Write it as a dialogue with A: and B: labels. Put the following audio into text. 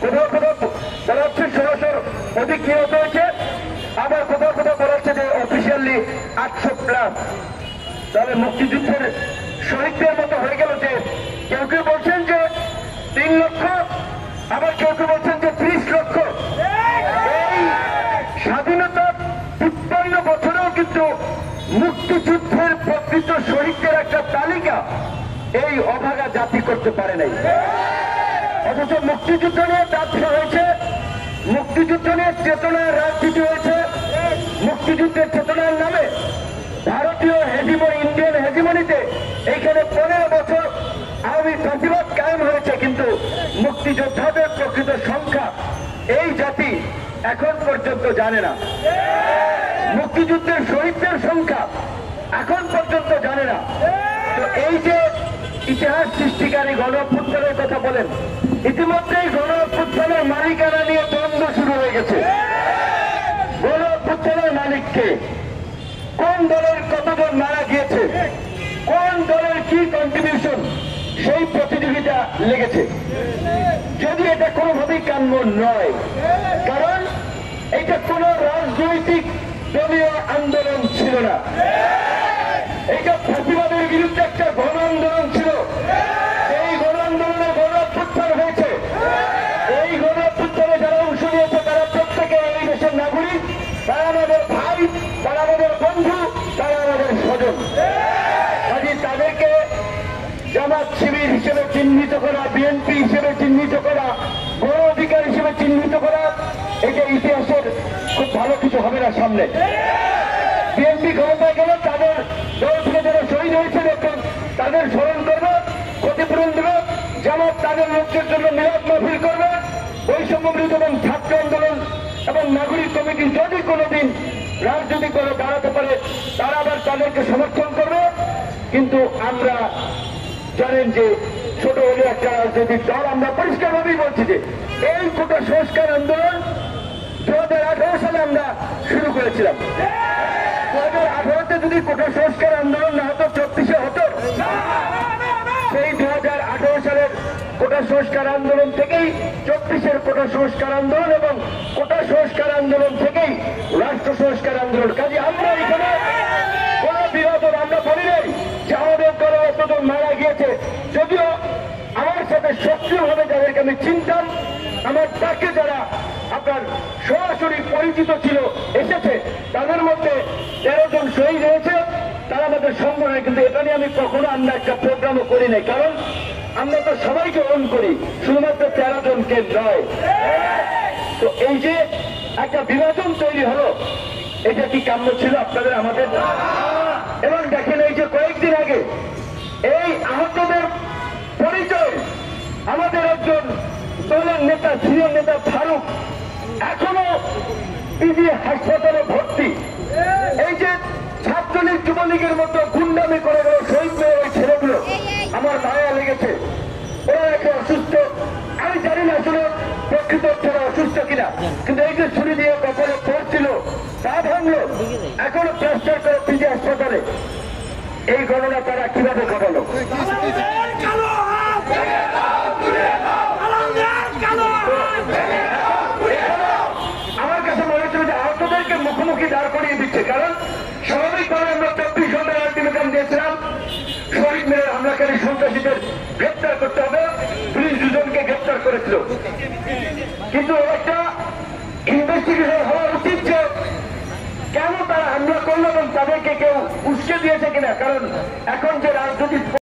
A: কোথাও কোথাও বলা হচ্ছে 1600 অধিক নিহত হয়েছে, আবার কোথাও কোথাও বলা হচ্ছে যে অফিসিয়ালি 800+। তাহলে মুক্তিযুদ্ধের শহীদদের মতো হয়ে গেল যে কেউ কেউ বলছেন যে 3 লক্ষ, আবার কেউ কেউ বলছেন যে 30 লক্ষ। এই স্বাধীনতা 53 বছরেও কিন্তু মুক্তিযুদ্ধের প্রকৃত শহীদদের একটা তালিকা এই অভাগা জাতি করতে পারে নাই। অথচ মুক্তিযুদ্ধ নিয়ে ব্যবসা হয়েছে, মুক্তিযুদ্ধ নিয়ে চেতনার রাজনীতি হয়েছে, মুক্তিযুদ্ধের চেতনার নামে ভারতীয় হেজিমনি, ইন্ডিয়ান হেজিমনিতে এইখানে 15 বছর আওয়ামী ফ্যাসিবাদ কায়েম হয়েছে, কিন্তু মুক্তিযোদ্ধাদের প্রকৃত সংখ্যা এই জাতি এখন পর্যন্ত জানে না। মুক্তিযুদ্ধের শহীদদের সংখ্যা এখন পর্যন্ত জানে না। তো এই যে ইতিহাস সৃষ্টিকারী গণ-অভ্যুত্থানের কথা বলেন, ইতিমধ্যেই গণ-অভ্যুত্থানের মালিকানা নিয়ে দ্বন্দ্ব শুরু হয়ে গেছে। গণ-অভ্যুত্থানের মালিককে, কোন দলের কতজন মারা গিয়েছে, কোন দলের কি কন্ট্রিবিউশন, সেই প্রতিযোগিতা লেগেছে। যদি এটা কোনোভাবেই কাম্য নয়, কারণ এটা কোন রাজনৈতিক দলীয় আন্দোলন ছিল না, এটা ফ্যাসিবাদের বিরুদ্ধে একটা গণ আন্দোলন ছিল। এই গণ আন্দোলনে গণ-অভ্যুত্থান হয়েছে। এই গণ-অভ্যুত্থানে যারা অংশ নিয়েছে তারা প্রত্যেকে এই দেশের নাগরিক, তারা আমাদের ভাই, তারা আমাদের বন্ধু, তারা আমাদের স্বজন। কাজে তাদেরকে জামাত শিবির হিসেবে চিহ্নিত করা, বিএনপি হিসেবে চিহ্নিত করা, গণ অধিকার হিসেবে চিহ্নিত করা, এটা ইতিহাসের খুব ভালো কিছু হবে না সামনে। বিএনপি ক্ষমতায় গেলে তাদের দল থেকে যারা শহীদ হয়েছেন এখন তাদের স্মরণ করবে, ক্ষতিপূরণ দেবে। জামাত তাদের লোকদের জন্য মিলাদ মাহফিল করবে। বৈষম্য বিরোধী এবং ছাত্র আন্দোলন এবং নাগরিক কমিটি যদি কোনোদিন রাজনৈতিক দলে দাঁড়াতে পারে, তারা আবার তাদেরকে সমর্থন করবে। কিন্তু আমরা জানেন যে ছোট হলে একটা রাজনৈতিক দল, আমরা পরিষ্কারভাবেই বলছি যে এই কোটা সংস্কার আন্দোলন 2018 সালে আমরা শুরু করেছিলাম। 2018-তে যদি কোটা সংস্কার আন্দোলন না হতো, 34-এ হতো। সেই 2018 সালের কোটা সংস্কার আন্দোলন থেকেই 34-এর কোটা সংস্কার আন্দোলন এবং কোটা সংস্কার আন্দোলন থেকেই রাষ্ট্র সংস্কার আন্দোলন। কাজে আমরা এখানে কোন বিরোধন আমরা বলি নাই যে আমাদের দলে এতজন মারা গিয়েছে। যদিও আমার সাথে সক্রিয়ভাবে যাদেরকে আমি চিনতাম, আমার তাকে যারা আপনার সরাসরি পরিচিত ছিল এসেছে, তাদের মধ্যে 13 জন শহীদ হয়েছে, তারা আমাদের সঙ্গ নয়। কিন্তু এটা নিয়ে আমি কখনো আমরা একটা প্রোগ্রামও করি নাই, কারণ আমরা তো সবাইকে অন করি, শুধুমাত্র 13 জনকে নয়। তো এই যে একটা বিভাজন তৈরি হলো, এটা কি কাম্য ছিল আপনাদের আমাদের? এবং দেখেন এই যে কয়েকদিন আগে এই আহতদের পরিচয় আমাদের একজন দলের নেতা, সিনিয়র নেতা ফারুক এখনো পিজি হাসপাতালে ভর্তি। এই যে ছাত্রলীগ যুবলীগের মতো গুন্ডামি করে গেল শহীদ হয়ে ওই ছেলেগুলো, আমার মায়া লেগেছে। ওরা একে অসুস্থ, আমি জানি না আসলে প্রকৃত তারা অসুস্থ কিনা, কিন্তু এই যে ছুরি দিয়ে কপালে পড়ছিল, তা ভাঙলো, এখনো প্লাস্টার করে পিজি হাসপাতালে। এই গণনা তারা কিভাবে ঘটালো? আমার কাছে মনে হচ্ছিল যে আহতদেরকে মুখোমুখি দাঁড় করিয়ে দিচ্ছে, কারণ স্বাভাবিকভাবে আমরা 24 ঘন্টার আলটিমেটাম দিয়েছিলাম শহীদ মিনার হামলাকারী সন্ত্রাসীদের গ্রেপ্তার করতে হবে। পুলিশ 2 জনকে গ্রেপ্তার করেছিল, কিন্তু একটা ইনভেস্টিগেশন হওয়া উচিত যে কেন তারা হামলা করলো এবং তাদেরকে কেউ উস্কে দিয়েছে কিনা। কারণ এখন যে রাজনৈতিক